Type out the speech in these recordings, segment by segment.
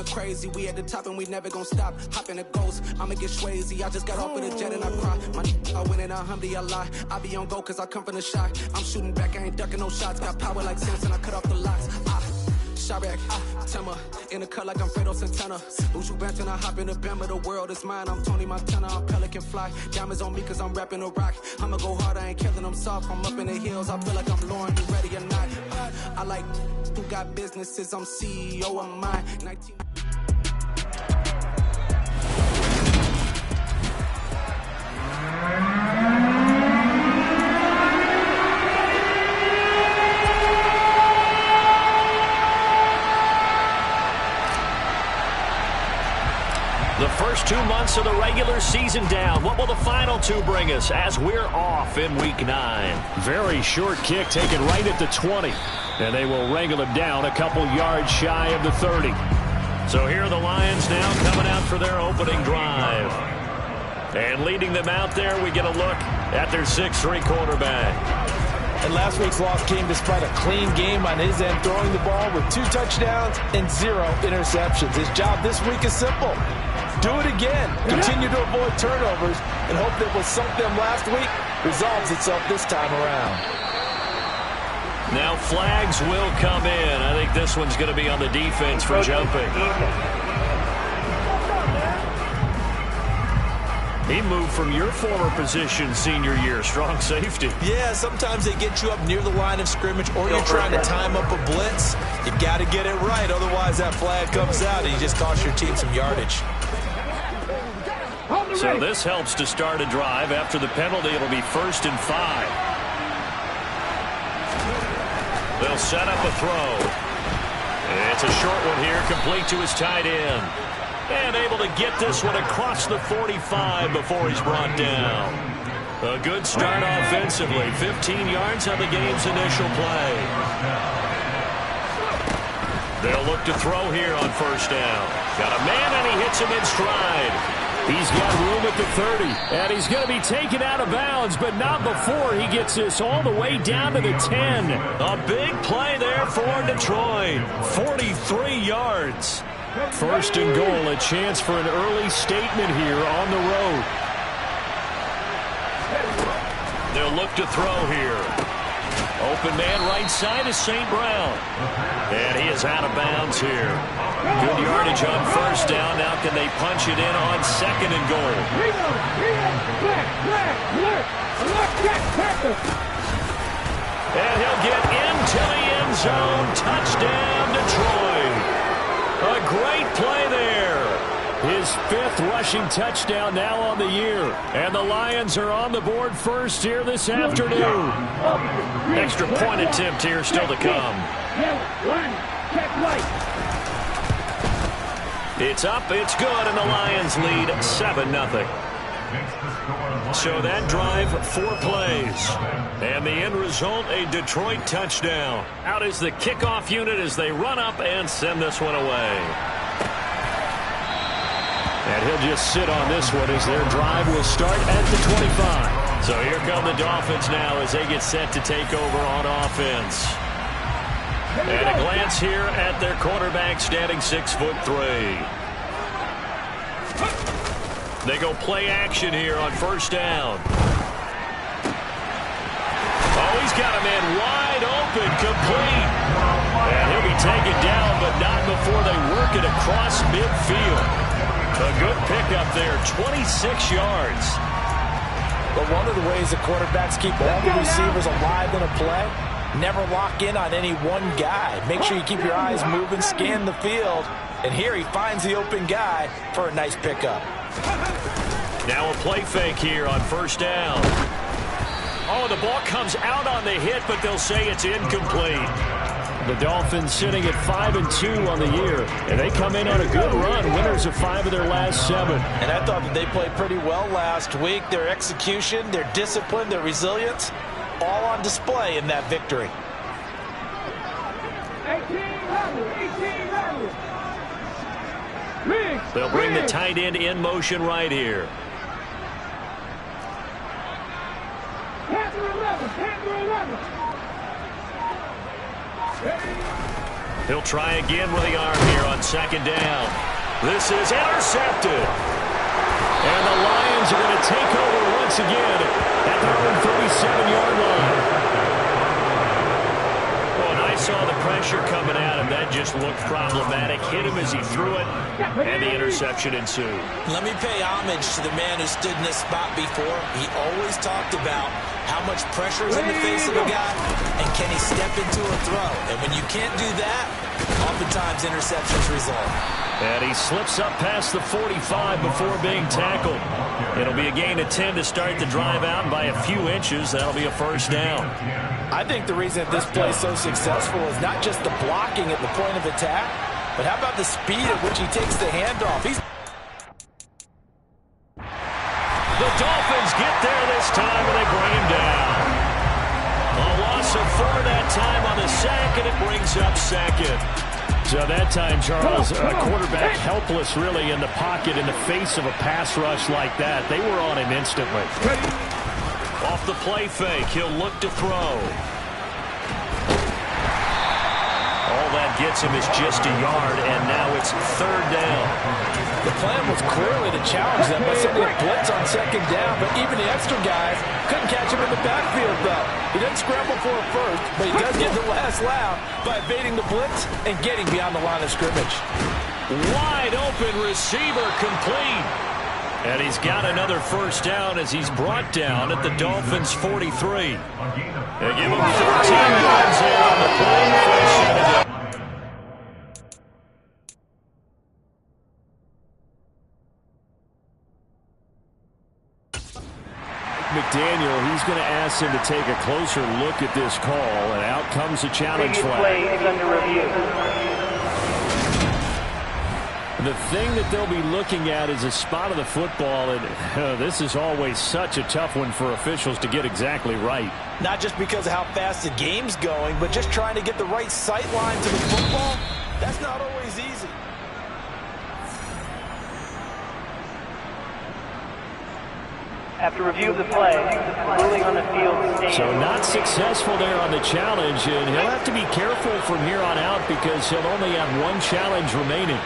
going crazy. We at the top and we never gonna stop. Hop in the ghost, I'ma get Swayze. I just got off of the jet and I cry. My I win in a Humvee, I lie. I be on go cause I come from the shot. I'm shooting back, I ain't ducking no shots. Got power like Samson, I cut off the locks. Chirac, Timmer, in the cut like I'm Fredo Santana. Buju Banton, I hop in the Bama, the world is mine. I'm Tony Montana, I'm Pelican Fly. Diamonds on me cause I'm rapping a rock. I'ma go hard, I ain't killing them soft. I'm up in the hills, I feel like I'm Lauren, you ready or not? I like who got businesses, I'm CEO of mine. 19 The first 2 months of the regular season down. What will the final 2 bring us as we're off in week 9? Very short kick taken right at the 20. And they will wrangle him down a couple yards shy of the 30. So here are the Lions now coming out for their opening drive. And leading them out there, we get a look at their 6'3" quarterback. And last week's loss came despite a clean game on his end, throwing the ball with 2 touchdowns and 0 interceptions. His job this week is simple. Do it again. Continue to avoid turnovers and hope that what sunk them last week resolves itself this time around. Now flags will come in. I think this one's going to be on the defense for jumping. He moved from your former position senior year, strong safety. Yeah, sometimes they get you up near the line of scrimmage or you're trying to time up a blitz. You got to get it right, otherwise that flag comes out and you just cost your team some yardage. So this helps to start a drive. After the penalty, it'll be 1st and 5. They'll set up a throw. It's a short one here, complete to his tight end. And able to get this one across the 45 before he's brought down. A good start offensively. 15 yards on the game's initial play. They'll look to throw here on 1st down. Got a man and he hits him in stride. He's got room at the 30, and he's going to be taken out of bounds, but not before he gets this all the way down to the 10. A big play there for Detroit. 43 yards. 1st and goal, a chance for an early statement here on the road. They'll look to throw here. Open man right side is St. Brown. And he is out of bounds here. Good yardage on 1st down. Now can they punch it in on 2nd and goal? And he'll get into the end zone. Touchdown, Detroit. A great play there. His 5th rushing touchdown now on the year. And the Lions are on the board first here this afternoon. Extra point attempt here still to come. It's up, it's good, and the Lions lead 7-0. So that drive, 4 plays. And the end result, a Detroit touchdown. Out is the kickoff unit as they run up and send this one away. And he'll just sit on this one as their drive will start at the 25. So here come the Dolphins now as they get set to take over on offense. And a glance here at their quarterback standing 6'3". They go play action here on 1st down. Oh, he's got a man wide open, complete. And he'll be taken down, but not before they work it across midfield. A good pickup there, 26 yards. But one of the ways the quarterbacks keep all the receivers alive in a play, never lock in on any one guy. Make sure you keep your eyes moving, scan the field. And here he finds the open guy for a nice pickup. Now a play fake here on 1st down. Oh, the ball comes out on the hit, but they'll say it's incomplete. The Dolphins sitting at 5-2 on the year, and they come in on a good run, winners of 5 of their last 7. And I thought that they played pretty well last week. Their execution, their discipline, their resilience, all on display in that victory. 18-11. They'll bring the tight end in motion right here. He'll try again with the arm here on second down. This is intercepted. And the Lions are going to take over once again at their own 37-yard line. Well, and I saw the pressure coming at him. That just looked problematic. Hit him as he threw it, and the interception ensued. Let me pay homage to the man who stood in this spot before. He always talked about how much pressure is in the face of a guy, and can he step into a throw. And when you can't do that, oftentimes interceptions result. And he slips up past the 45 before being tackled. It'll be a gain of 10 to start the drive out by a few inches. That'll be a first down. I think the reason that this play is so successful is not just the blocking at the point of attack, but how about the speed at which he takes the handoff? The Dolphins get there this time, and they bring him down. A loss of 4 that time on the sack, and it brings up second. So that time, Charles, a quarterback helpless really in the pocket in the face of a pass rush like that. They were on him instantly. Off the play fake, he'll look to throw. All that gets him is just a yard, and now it's third down. The plan was clearly to challenge them by sending a blitz on second down, but even the extra guys couldn't catch him in the backfield, though. He doesn't scramble for it first, but he does get the last laugh by evading the blitz and getting beyond the line of scrimmage. Wide open receiver complete. And he's got another first down as he's brought down at the Dolphins' 43. They give him 13 yards there on the play for a second down. McDaniel, he's going to ask him to take a closer look at this call, and out comes a challenge flag. Play is under review. The thing that they'll be looking at is a spot of the football, and this is always such a tough one for officials to get exactly right. Not just because of how fast the game's going, but just trying to get the right sight line to the football. That's not always easy. After review of the play, ruling on the field stands. So not successful there on the challenge, and he'll have to be careful from here on out because he'll only have one challenge remaining.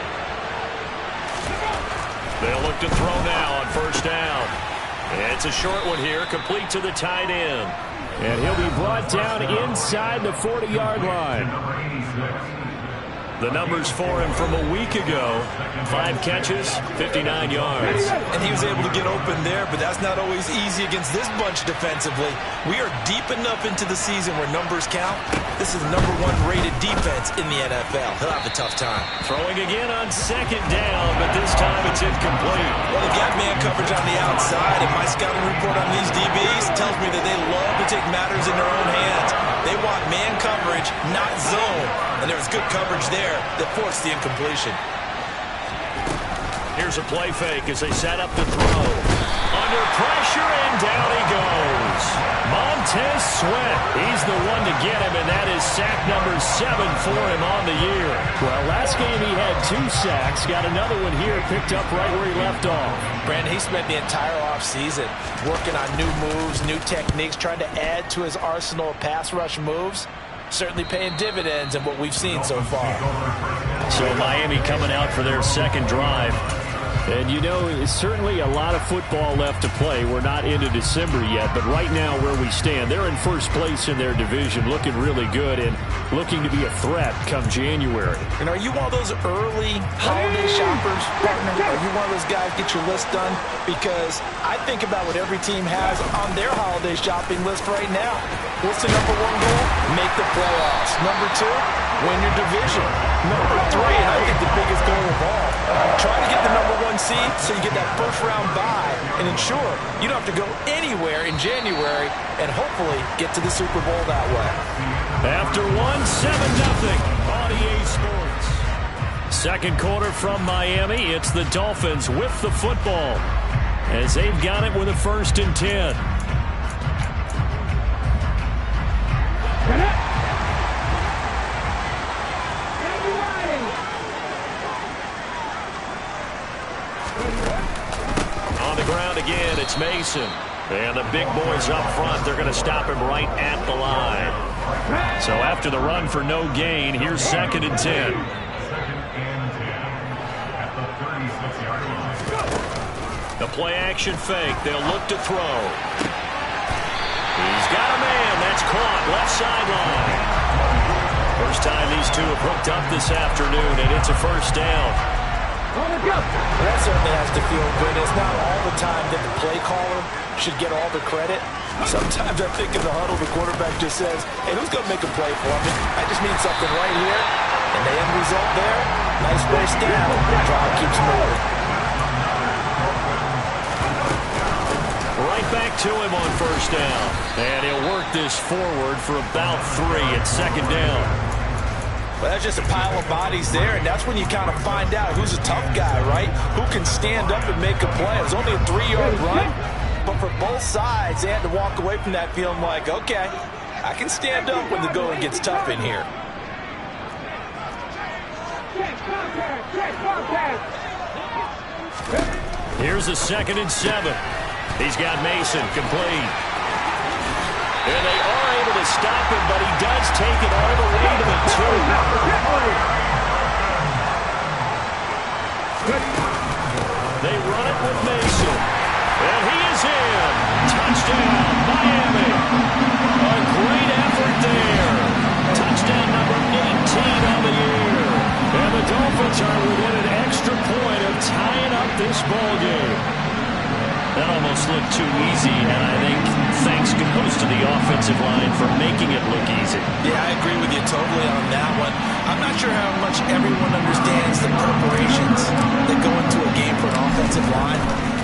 They'll look to throw now on first down. It's a short one here, complete to the tight end. And he'll be brought down inside the 40-yard line. The numbers for him from a week ago, 5 catches, 59 yards. And he was able to get open there, but that's not always easy against this bunch defensively. We are deep enough into the season where numbers count. This is the #1 rated defense in the NFL. He'll have a tough time. Throwing again on second down, but this time it's incomplete. Well, they've got man coverage on the outside, and my scouting report on these DBs tells me that they love to take matters in their own hands. They want man coverage, not zone. And there was good coverage there that forced the incompletion. Here's a play fake as they set up the throw. Under pressure, and down he goes. Montez Sweat, he's the one to get him, and that is sack number 7 for him on the year. Well, last game he had 2 sacks. Got another one here, picked up right where he left off. Brandon, he spent the entire offseason working on new moves, new techniques, trying to add to his arsenal of pass rush moves. Certainly paying dividends in what we've seen so far. So Miami coming out for their second drive. And, you know, it's certainly a lot of football left to play. We're not into December yet, but right now where we stand, they're in first place in their division, looking really good and looking to be a threat come January. And are you one of those early holiday shoppers, partner? Are you one of those guys get your list done? Because I think about what every team has on their holiday shopping list right now. What's the #1 goal? Make the playoffs. #2, win your division. #3, and I think the biggest goal of all, try to get the #1 seed so you get that first round bye and ensure you don't have to go anywhere in January and hopefully get to the Super Bowl that way. After 7-0 on EA Sports. Second quarter from Miami. It's the Dolphins with the football as they've got it with a 1st and 10. On the ground again, it's Mason. And the big boys up front, they're going to stop him right at the line. So after the run for no gain, here's 2nd and 10. The play action fake. They'll look to throw. He's got a man. That's caught. Left sideline. First time these two have hooked up this afternoon, and it's a first down. That certainly has to feel good. It's not all the time that the play caller should get all the credit. Sometimes I think in the huddle, the quarterback just says, hey, who's going to make a play for me? I just need something right here. And the end result there, nice first down. The drive keeps moving. Right back to him on first down. And he'll work this forward for about 3 at 2nd down. Well, that's just a pile of bodies there, and that's when you kind of find out who's a tough guy, right? Who can stand up and make a play. It was only a 3-yard run, but for both sides, they had to walk away from that feeling like, okay, I can stand up when the going gets tough in here. Here's a 2nd and 7. He's got Mason complete. And they are able to stop him, but he does take it all the way to the 2. They run it with Mason. And he is in. Touchdown, Miami. A great effort there. Touchdown number 18 on the year. And the Dolphins are within an extra point of tying up this ball game. That almost looked too easy, and I think thanks goes to the offensive line for making it look easy. Yeah, I agree with you totally on that one. I'm not sure how much everyone understands the preparations that go into a game for an offensive line,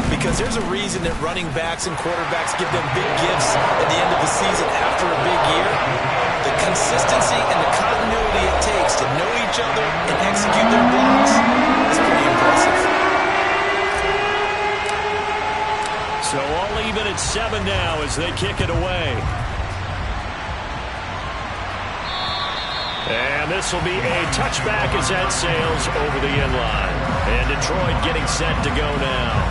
because there's a reason that running backs and quarterbacks give them big gifts at the end of the season after a big year. The consistency and the continuity it takes to know each other and execute their blocks is pretty impressive. So all even at 7 now as they kick it away. And this will be a touchback as that sails over the end line. And Detroit getting set to go now.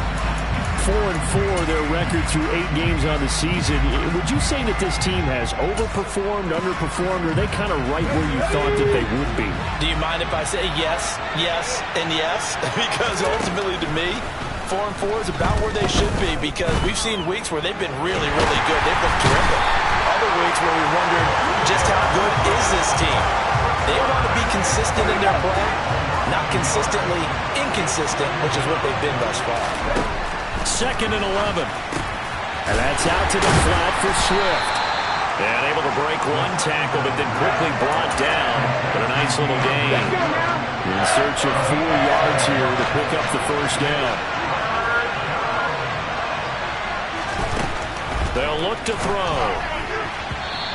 4-4, their record through 8 games on the season. Would you say that this team has overperformed, underperformed, or are they kind of right where you thought that they would be? Do you mind if I say yes, yes, and yes? Because ultimately to me, 4-4 is about where they should be, because we've seen weeks where they've been really, really good. They've looked terrific. Other weeks where we wondered just how good is this team. They want to be consistent in their play, not consistently inconsistent, which is what they've been thus far. 2nd and 11. And that's out to the flat for Swift. And able to break one tackle, but then quickly brought down. But a nice little gain. In search of 4 yards here to pick up the first down. They'll look to throw.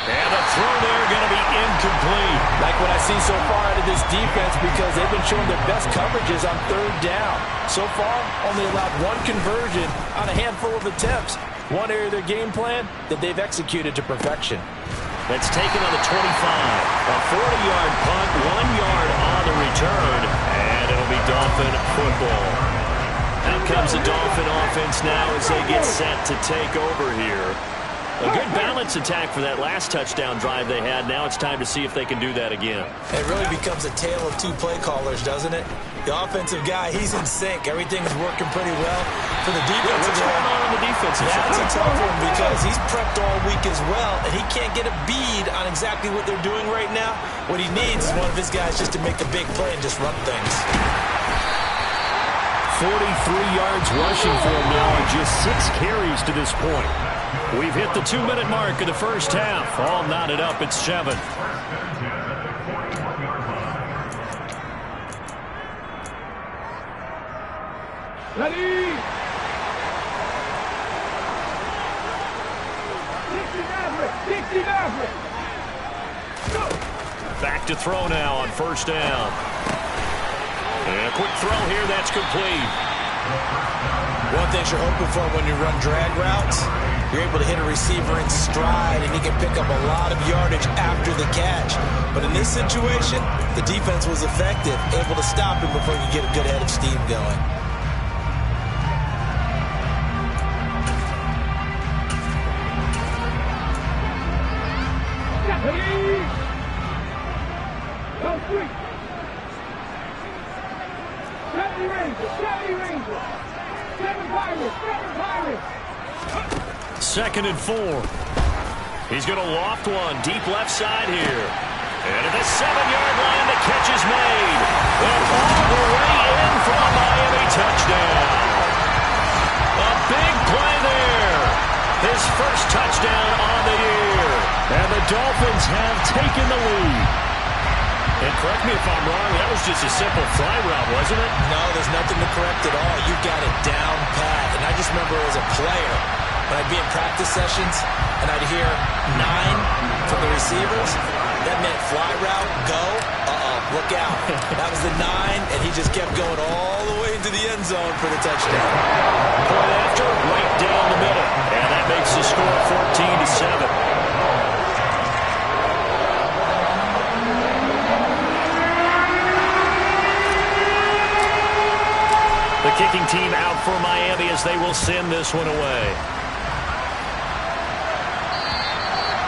And the throw there going to be incomplete. Like what I see so far out of this defense, because they've been showing their best coverages on 3rd down. So far, only allowed 1 conversion on a handful of attempts. One area of their game plan that they've executed to perfection. That's taken on the 25. A 40-yard punt, 1 yard on the return. And it'll be Dolphin football. Out comes the Dolphin offense now as they get set to take over here. A good balance attack for that last touchdown drive they had. Now it's time to see if they can do that again. It really becomes a tale of 2 play callers, doesn't it? The offensive guy, he's in sync. Everything is working pretty well. For the defensive what's going on the defensive side? That's a tough one, because he's prepped all week as well, and he can't get a bead on exactly what they're doing right now. What he needs is one of his guys just to make a big play and just run things. 43 yards rushing for him now, and just 6 carries to this point. We've hit the 2-minute mark of the first half. All knotted up at 7. Ready? Back to throw now on first down. And a quick throw here, that's complete. One thing you're hoping for when you run drag routes, you're able to hit a receiver in stride, and he can pick up a lot of yardage after the catch. But in this situation, the defense was effective, able to stop him before he could get a good head of steam going. Ready? Go three. Seven Rangers. Seven Pirates. Second and 4. He's going to loft one deep left side here. And at the 7-yard line, the catch is made. And all the way in for a Miami touchdown. A big play there. His first touchdown on the year. And the Dolphins have taken the lead. And correct me if I'm wrong, that was just a simple fly route, wasn't it? No, there's nothing to correct at all. You got it down pat. And I just remember as a player, when I'd be in practice sessions and I'd hear 9 from the receivers, that meant fly route, go, look out. That was the 9, and he just kept going all the way into the end zone for the touchdown. Point after, right down the middle. And that makes the score 14-7. The kicking team out for Miami as they will send this one away.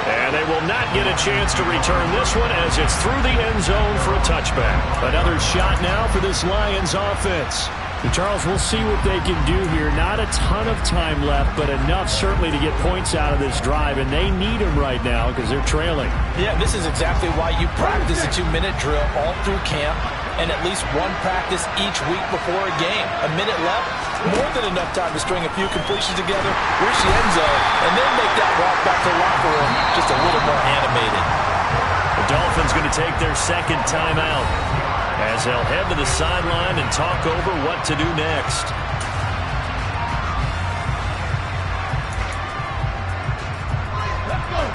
And they will not get a chance to return this one as it's through the end zone for a touchback. Another shot now for this Lions offense. And Charles, we'll see what they can do here. Not a ton of time left, but enough certainly to get points out of this drive. And they need them right now because they're trailing. Yeah, this is exactly why you practice a 2-minute drill all through camp and at least one practice each week before a game. A minute left, more than enough time to string a few completions together, reach the end zone, and then make that walk back to the locker room just a little more animated. The Dolphins going to take their second timeout as they'll head to the sideline and talk over what to do next.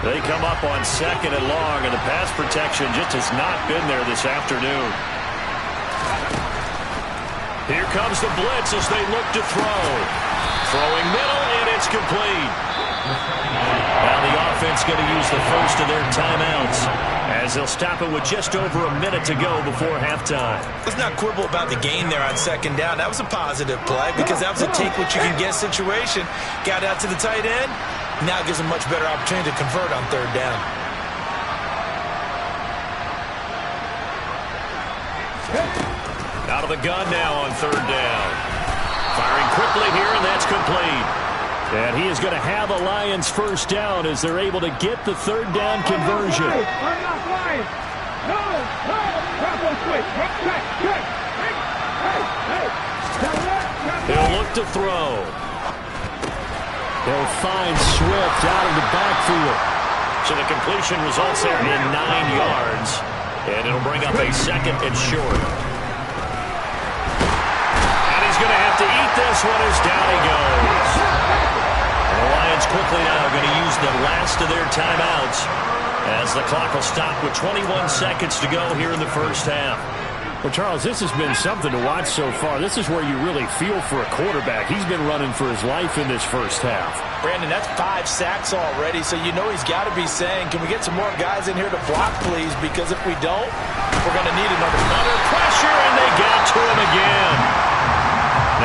They come up on second and long, and the pass protection just has not been there this afternoon. Here comes the blitz as they look to throw. Throwing middle, and it's complete. Now the offense going to use the first of their timeouts as they'll stop it with just over a minute to go before halftime. Let's not quibble about the gain there on second down. That was a positive play because that was a take-what-you-can-get situation. Got out to the tight end. Now it gives them much better opportunity to convert on third down. Out of the gun now on third down. Firing quickly here, and that's complete. And he is going to have a Lions first down as they're able to get the third down conversion. They'll look to throw. They'll find Swift out of the backfield. So the completion results there in 9 yards. And it'll bring up a second and short. And he's going to have to eat this one as down he goes. And the Lions quickly now are going to use the last of their timeouts as the clock will stop with 21 seconds to go here in the first half. Well, Charles, this has been something to watch so far. This is where you really feel for a quarterback. He's been running for his life in this first half. Brandon, that's 5 sacks already, so you know he's got to be saying, can we get some more guys in here to block, please? Because if we don't, we're going to need another pressure, and they got to him again.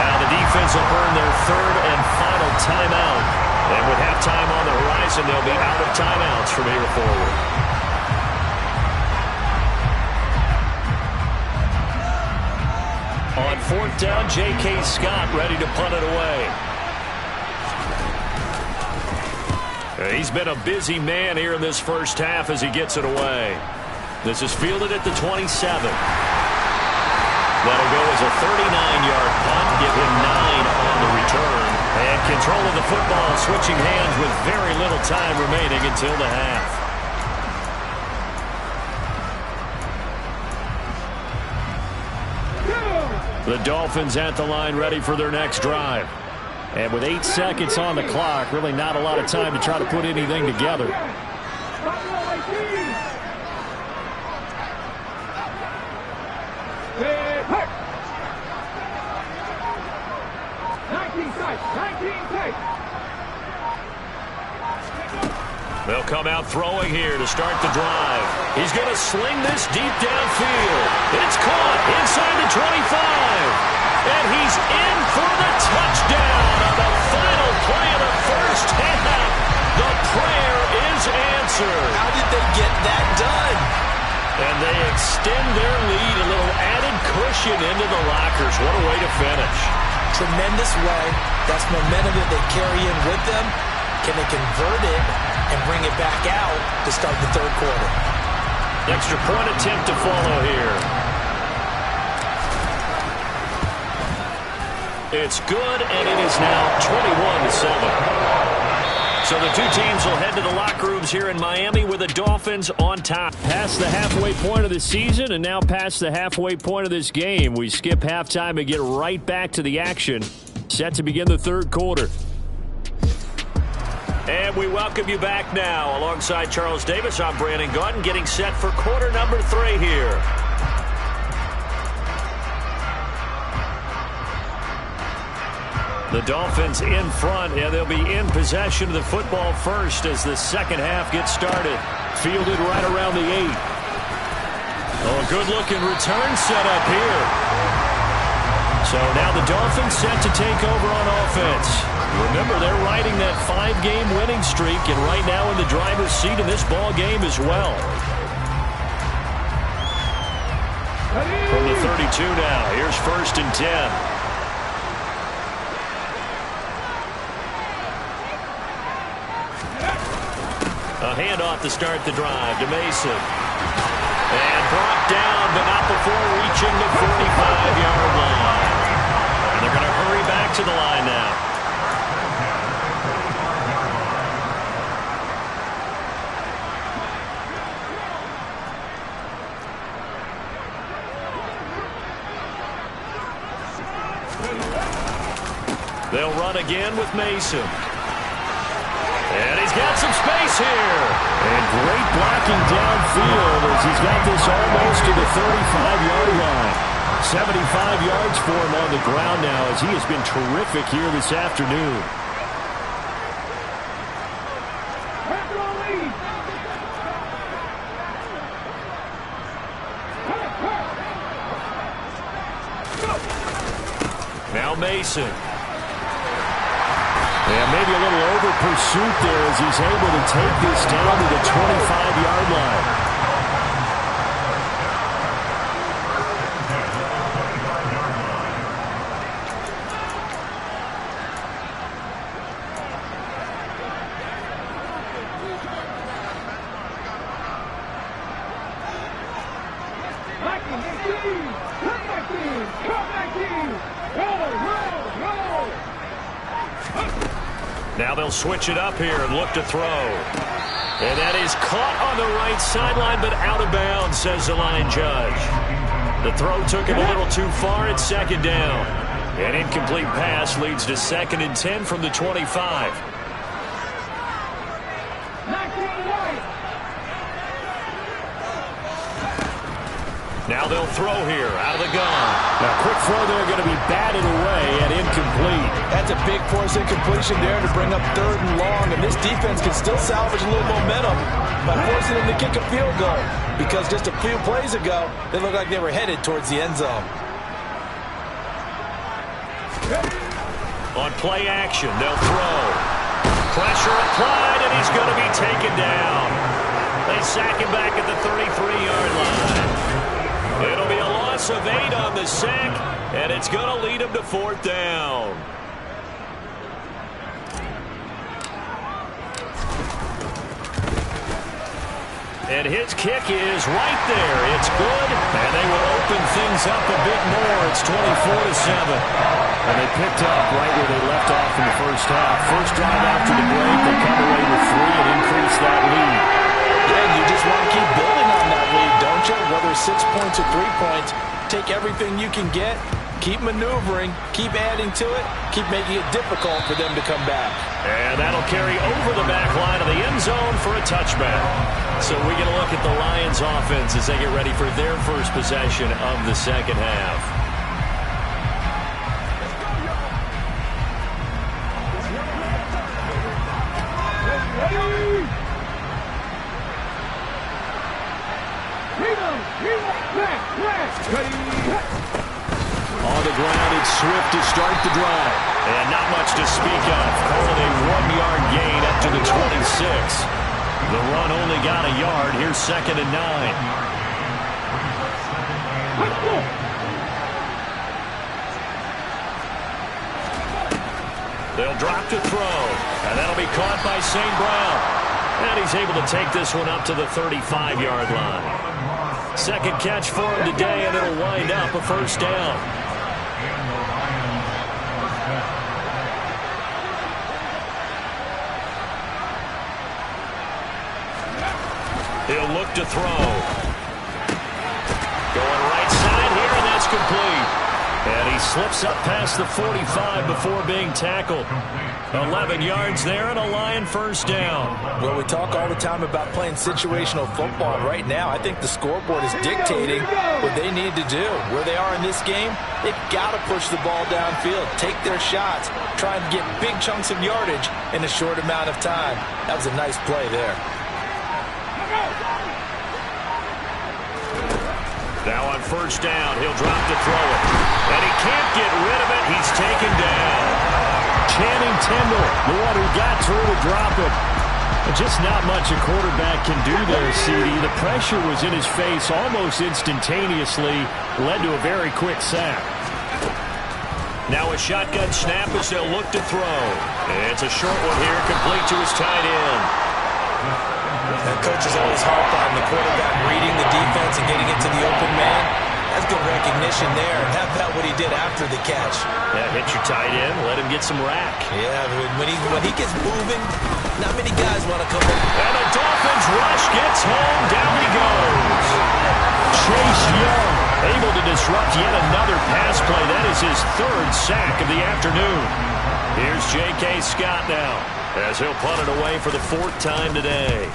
Now the defense will earn their third and final timeout. And with halftime on the horizon, they'll be out of timeouts from here forward. On fourth down, J.K. Scott ready to punt it away. He's been a busy man here in this first half as he gets it away. This is fielded at the 27. That'll go as a 39-yard punt, give him 9 on the return. And control of the football, switching hands with very little time remaining until the half. The Dolphins at the line ready for their next drive. And with 8 seconds on the clock, really not a lot of time to try to put anything together. They'll come out throwing here to start the drive. He's going to sling this deep downfield. It's caught inside the 25. And he's in for the touchdown on the final play of the first half. The prayer is answered. answered. How did they get that done? And they extend their lead, a little added cushion into the lockers. What a way to finish. Tremendous way. That's momentum that they carry in with them. Can they convert it and bring it back out to start the third quarter? Extra point attempt to follow here. It's good, and it is now 21-7. So the two teams will head to the locker rooms here in Miami with the Dolphins on top. Past the halfway point of the season and now past the halfway point of this game. We skip halftime and get right back to the action. Set to begin the third quarter. And we welcome you back now. Alongside Charles Davis, I'm Brandon Gaudin, getting set for quarter number 3 here. The Dolphins in front, and they'll be in possession of the football first as the second half gets started. Fielded right around the 8. Oh, a good-looking return set up here. So now the Dolphins set to take over on offense. Remember, they're riding that 5-game winning streak, and right now in the driver's seat in this ball game as well. From the 32 now, here's 1st and 10. A handoff to start the drive to Mason. And brought down, but not before reaching the 45-yard line. And they're going to hurry back to the line now. They'll run again with Mason. And he's got some space here. And great blocking downfield as he's got this almost to the 35-yard line. 75 yards for him on the ground now as he has been terrific here this afternoon. Now Mason. And maybe a little over pursuit there as he's able to take this down to the 25-yard line. Now they'll switch it up here and look to throw. And that is caught on the right sideline, but out of bounds, says the line judge. The throw took him a little too far at 2nd down. An incomplete pass leads to 2nd and 10 from the 25. Now they'll throw here out of the gun. Now, quick throw there, going to be batted away and incomplete. That's a big force incompletion there to bring up 3rd and long, and this defense can still salvage a little momentum by forcing them to kick a field goal, because just a few plays ago, they looked like they were headed towards the end zone. On play action, they'll throw. Pressure applied, and he's going to be taken down. They sack him back at the 33-yard line. It'll be a loss of 8 on the sack, and it's going to lead him to 4th down. And his kick is right there. It's good, and they will open things up a bit more. It's 24-7. And they picked up right where they left off in the first half. First drive after the break, they come away with 3 and increase that lead. Yeah, you just want to keep building on that lead, don't you? Whether it's 6 points or 3 points, take everything you can get, keep maneuvering, keep adding to it, keep making it difficult for them to come back. And that'll carry over the back line of the end zone for a touchback. So we get a look at the Lions offense as they get ready for their first possession of the second half. On the ground, it's Swift to start the drive. And not much to speak of. Call it a 1-yard gain up to the 26. The run only got a yard. Here's 2nd and 9. They'll drop to throw, and that'll be caught by St. Brown. And he's able to take this one up to the 35-yard line. Second catch for him today, and it'll wind up a first down. He'll look to throw. Going right side here, and that's complete. And he slips up past the 45 before being tackled. 11 yards there and a Lion first down. Well, we talk all the time about playing situational football. And right now, I think the scoreboard is dictating what they need to do. Where they are in this game, they've got to push the ball downfield, take their shots, try and get big chunks of yardage in a short amount of time. That was a nice play there. Now on first down, he'll drop to throw it. And he can't get rid of it. He's taken down. Channing Tindall, the one who got through to drop it. And just not much a quarterback can do there, CD. The pressure was in his face almost instantaneously. Led to a very quick sack. Now a shotgun snap as they'll look to throw. It's a short one here, complete to his tight end. And coaches always harp on the quarterback reading the defense and getting it to the open man. That's good recognition there. And how about what he did after the catch? Yeah, hit your tight end, let him get some rack. Yeah, when he gets moving, not many guys want to come in. And the Dolphins rush gets home. Down he goes. Chase Young able to disrupt yet another pass play. That is his 3rd sack of the afternoon. Here's J.K. Scott now, as he'll punt it away for the 4th time today.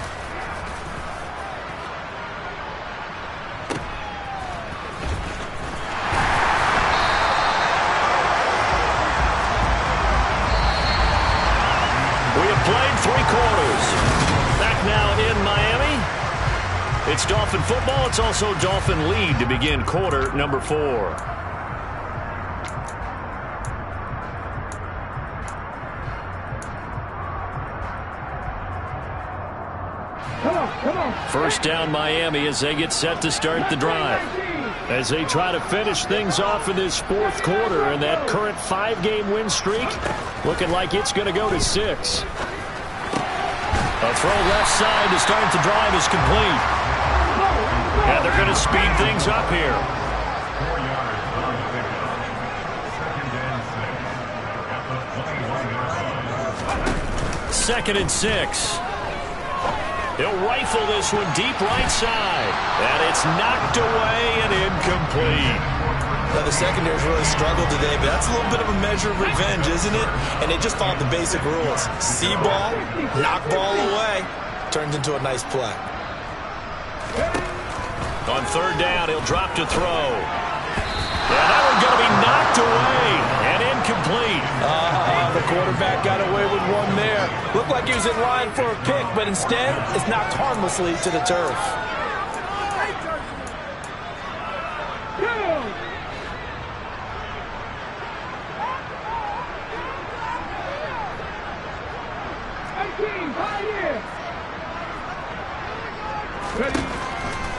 We have played 3 quarters. Back now in Miami. It's Dolphin football. It's also Dolphin lead to begin quarter number 4. First down Miami as they get set to start the drive. As they try to finish things off in this 4th quarter, and that current 5-game win streak looking like it's going to go to 6. A throw left side to start the drive is complete. And they're going to speed things up here. Second and 6. He'll rifle this one deep right side. And it's knocked away and incomplete. Now, the secondary's really struggled today, but that's a little bit of a measure of revenge, isn't it? And they just followed the basic rules. See ball, knock ball away. Turns into a nice play. On 3rd down, he'll drop to throw. And that one's going to be knocked away and incomplete. The quarterback got away with one there. Looked like he was in line for a pick, but instead, it's knocked harmlessly to the turf.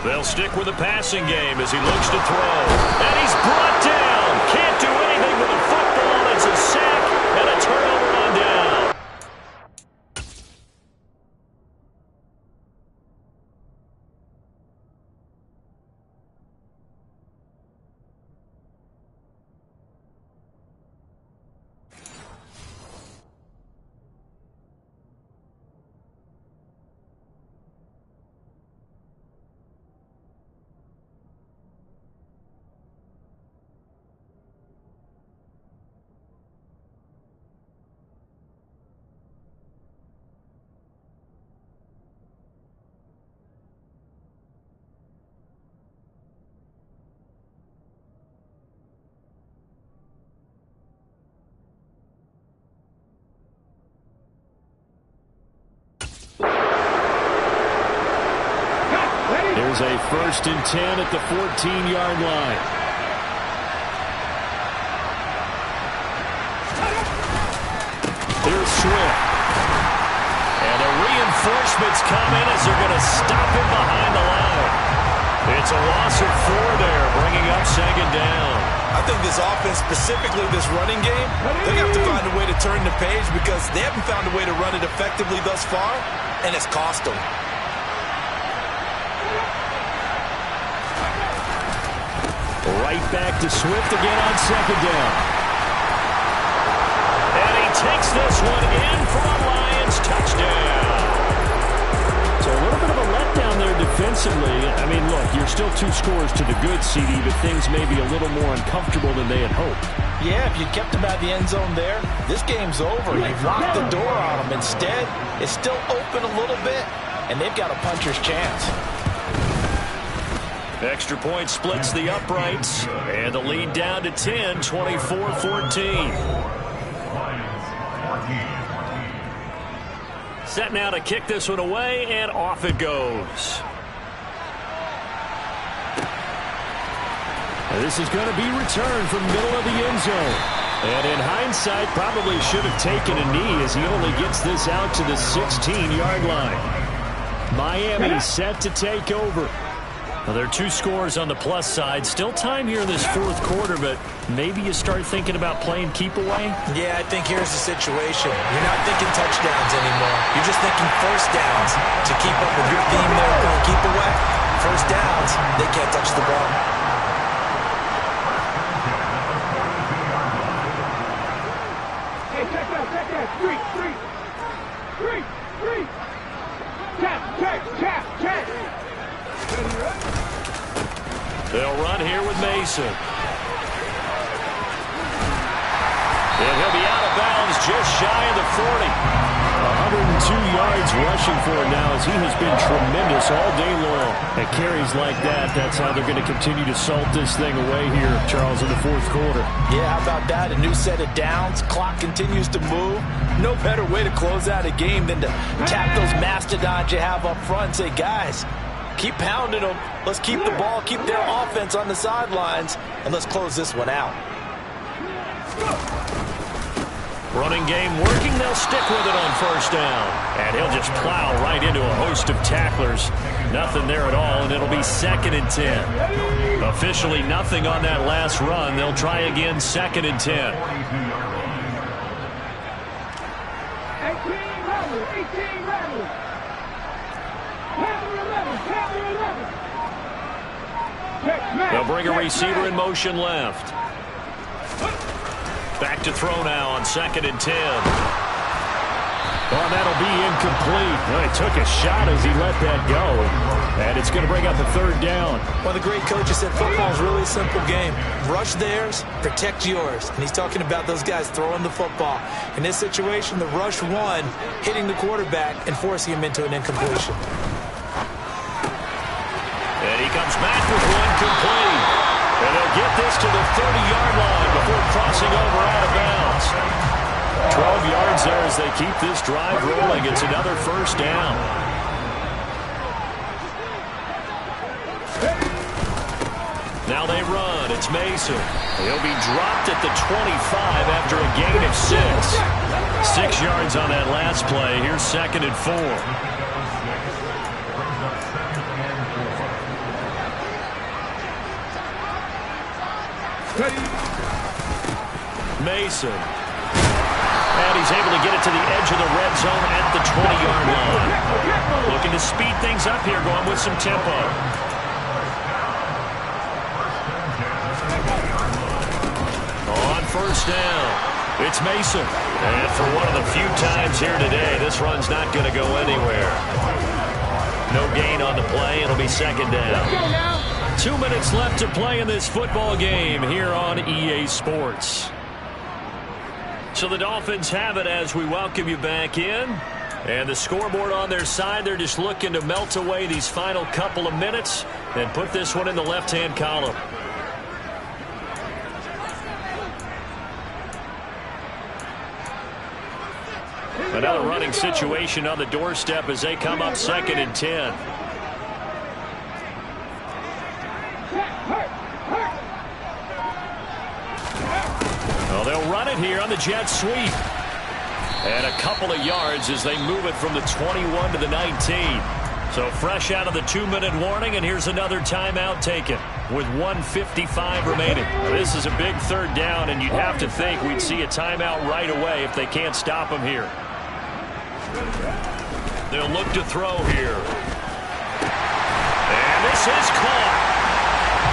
They'll stick with the passing game as he looks to throw. And he's brought down. Can't do anything with the football. It's a sack and a turnover on down. Here's a 1st and 10 at the 14-yard line. Here's Swift. And a Reinforcements come in as they're going to stop him behind the line. It's a loss of 4 there, bringing up 2nd down. I think this offense, specifically this running game, they're going to have to find a way to turn the page because they haven't found a way to run it effectively thus far, and it's cost them. Right back to Swift again on 2nd down. And he takes this one in for a Lions touchdown. So a little bit of a letdown there defensively. I mean, look, you're still 2 scores to the good, CD, but things may be a little more uncomfortable than they had hoped. Yeah, if you kept them out of the end zone there, this game's over. You've locked the door on them. Instead, it's still open a little bit, and they've got a puncher's chance. Extra point splits the uprights, and the lead down to 10, 24-14. Set now to kick this one away, and off it goes. And this is going to be returned from middle of the end zone. And in hindsight, probably should have taken a knee as he only gets this out to the 16-yard line. Miami set to take over. Well, there are 2 scores on the plus side. Still time here in this 4th quarter, but maybe you start thinking about playing keep away? Yeah, I think here's the situation. You're not thinking touchdowns anymore. You're just thinking first downs. To keep up with your theme there, playing keep away, first downs, they can't touch the ball. Hey, check that. 3. Tap. They'll run here with Mason. And he'll be out of bounds just shy of the 40. 102 yards rushing for him now as he has been tremendous all day long. At carries like that, that's how they're going to continue to salt this thing away here, Charles, in the 4th quarter. Yeah, how about that? A new set of downs. Clock continues to move. No better way to close out a game than to tap those mastodons you have up front and say, guys, keep pounding them. Let's keep the ball, keep their offense on the sidelines, and let's close this one out. Running game working. They'll stick with it on 1st down. And he'll just plow right into a host of tacklers. Nothing there at all, and it'll be 2nd and 10. Officially nothing on that last run. They'll try again, 2nd and 10. 18 Rebels. They'll bring a receiver in motion left. Back to throw now on 2nd and 10. Well, that'll be incomplete. Well, he took a shot as he let that go. And it's going to bring up a 3rd down. One of the great coaches said football is really a simple game. Rush theirs, protect yours. And he's talking about those guys throwing the football. In this situation, the rush one, hitting the quarterback and forcing him into an incompletion. And he comes back with one complete. And they'll get this to the 30-yard line before crossing over out of bounds. 12 yards there as they keep this drive rolling. It's another 1st down. Now they run. It's Mason. He'll be dropped at the 25 after a gain of 6. 6 yards on that last play. Here's 2nd and 4. Mason. And he's able to get it to the edge of the red zone at the 20-yard line. Looking to speed things up here, going with some tempo. On 1st down, it's Mason. And for one of the few times here today, this run's not going to go anywhere. No gain on the play. It'll be 2nd down. 2 minutes left to play in this football game here on EA Sports. So the Dolphins have it as we welcome you back in. And the scoreboard on their side, they're just looking to melt away these final couple of minutes and put this one in the left-hand column. Another running situation on the doorstep as they come up 2nd and 10. Well, they'll run it here on the jet sweep. And a couple of yards as they move it from the 21 to the 19. So fresh out of the 2-minute warning, and here's another timeout taken with 1:55 remaining. This is a big third down, and you'd have to think we'd see a timeout right away if they can't stop him here. They'll look to throw here. And this is caught.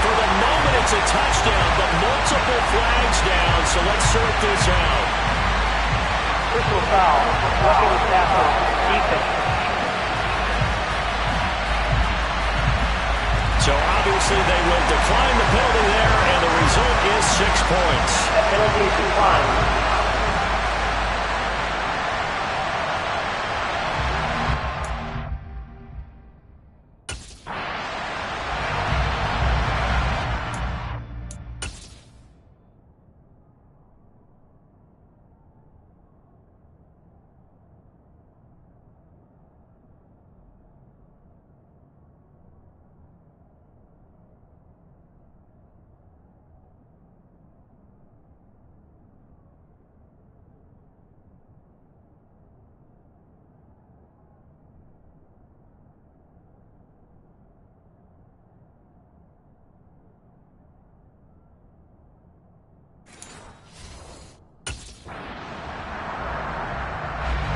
For the moment, it's a touchdown, but multiple flags down, so let's sort this out. Personal foul, roughing the tackle, defense. So obviously they will decline the penalty there, and the result is 6 points. That penalty is declined.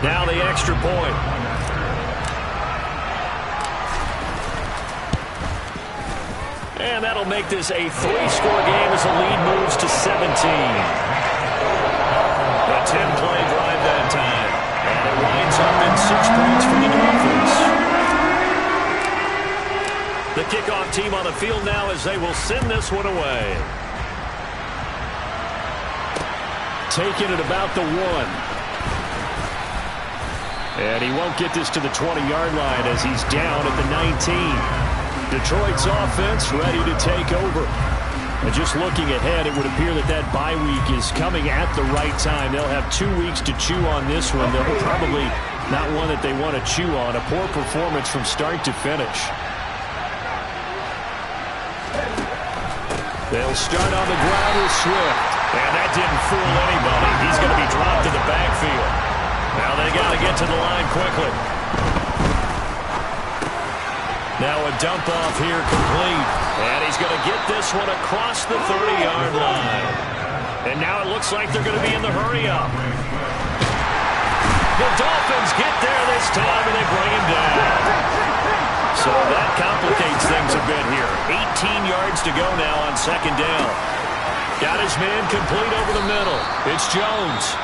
Now the extra point. And that'll make this a 3-score game as the lead moves to 17. A 10-play drive that time. And it winds up in 6 points for the Dolphins. The kickoff team on the field now as they will send this one away. Taking it about the 1. And he won't get this to the 20-yard line as he's down at the 19. Detroit's offense ready to take over. And just looking ahead, it would appear that that bye week is coming at the right time. They'll have 2 weeks to chew on this one. They'll probably not one that they want to chew on. A poor performance from start to finish. They'll start on the ground with Swift. And that didn't fool anybody. He's going to be dropped in the backfield. Now they got to get to the line quickly. Now a dump off here complete. And he's going to get this one across the 30-yard line. And now it looks like they're going to be in the hurry-up. The Dolphins get there this time, and they bring him down. So that complicates things a bit here. 18 yards to go now on second down. Got his man complete over the middle. It's Jones.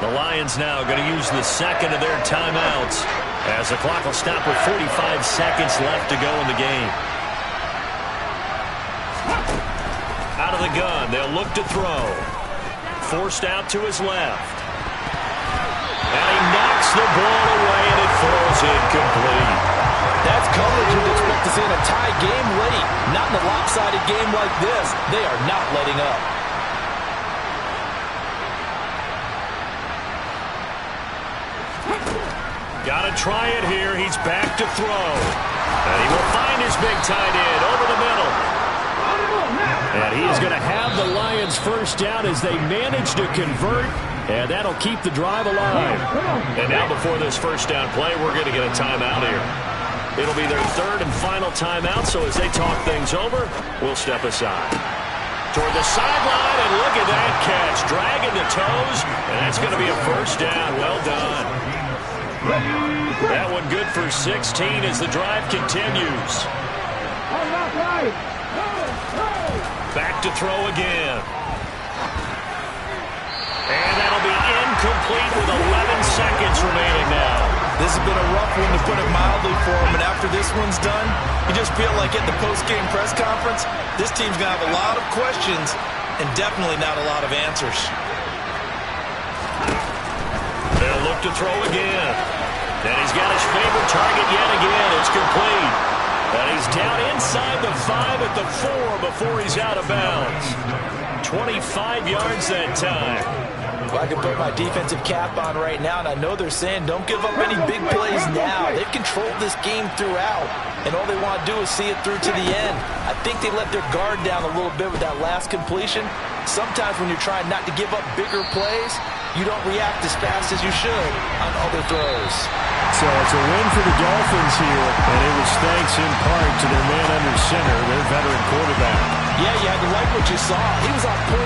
The Lions now going to use the second of their timeouts as the clock will stop with 45 seconds left to go in the game. Out of the gun, they'll look to throw. Forced out to his left. And he knocks the ball away, and it falls incomplete. That's coverage you'd expect to see in a tie game late. Not in a lopsided game like this. They are not letting up. Got to try it here. He's back to throw. And he will find his big tight end over the middle. And he is going to have the Lions first down as they manage to convert. And that'll keep the drive alive. And now before this first down play, we're going to get a timeout here. It'll be their third and final timeout, so as they talk things over, we'll step aside. Toward the sideline, and look at that catch. Dragging the toes, and that's going to be a first down. Well done. That one good for 16 as the drive continues. Back to throw again. And that'll be incomplete with 11 seconds remaining now. This has been a rough one, to put it mildly, for him, and after this one's done, you just feel like at the post-game press conference, this team's going to have a lot of questions and definitely not a lot of answers. They'll look to throw again. And he's got his favorite target yet again. It's complete. And he's down inside the 5 at the 4 before he's out of bounds. 25 yards that time. Well, I can put my defensive cap on right now, and I know they're saying don't give up any big plays now. They've controlled this game throughout, and all they want to do is see it through to the end. I think they let their guard down a little bit with that last completion. Sometimes when you're trying not to give up bigger plays, you don't react as fast as you should on other throws. So it's a win for the Dolphins here, and it was thanks in part to their man under center, their veteran quarterback. Yeah, you had to like what you saw. He was on point.